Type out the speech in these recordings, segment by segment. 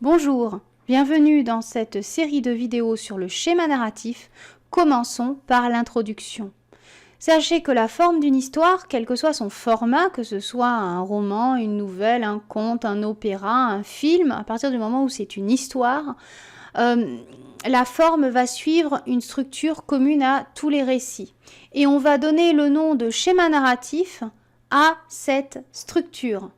Bonjour, bienvenue dans cette série de vidéos sur le schéma narratif. Commençons par l'introduction. Sachez que la forme d'une histoire, quel que soit son format, que ce soit un roman, une nouvelle, un conte, un opéra, un film, à partir du moment où c'est une histoire, la forme va suivre une structure commune à tous les récits. Et on va donner le nom de schéma narratif à cette structure.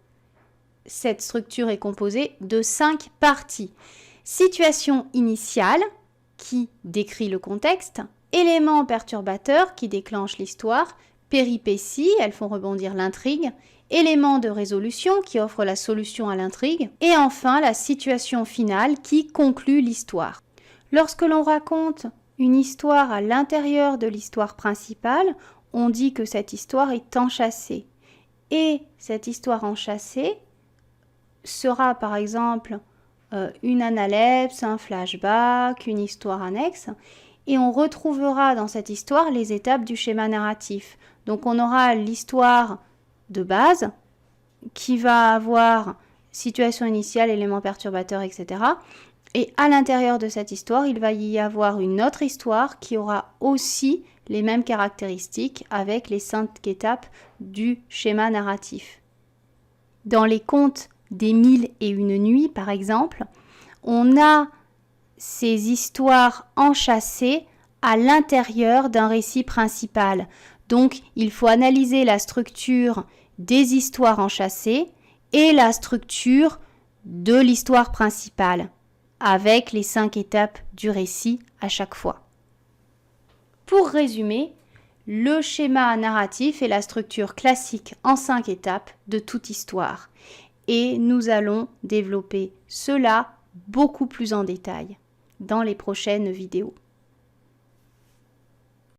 Cette structure est composée de 5 parties. Situation initiale, qui décrit le contexte, éléments perturbateurs qui déclenchent l'histoire, péripéties, elles font rebondir l'intrigue, éléments de résolution qui offrent la solution à l'intrigue, et enfin la situation finale qui conclut l'histoire. Lorsque l'on raconte une histoire à l'intérieur de l'histoire principale, on dit que cette histoire est enchâssée. Et cette histoire enchâssée sera par exemple une analepse, un flashback, une histoire annexe, et on retrouvera dans cette histoire les étapes du schéma narratif. Donc on aura l'histoire de base qui va avoir situation initiale, éléments perturbateurs, etc. Et à l'intérieur de cette histoire, il va y avoir une autre histoire qui aura aussi les mêmes caractéristiques avec les 5 étapes du schéma narratif. Dans les contes des 1001 nuits, par exemple, on a ces histoires enchâssées à l'intérieur d'un récit principal. Donc, il faut analyser la structure des histoires enchâssées et la structure de l'histoire principale, avec les 5 étapes du récit à chaque fois. Pour résumer, le schéma narratif est la structure classique en 5 étapes de toute histoire. Et nous allons développer cela beaucoup plus en détail dans les prochaines vidéos.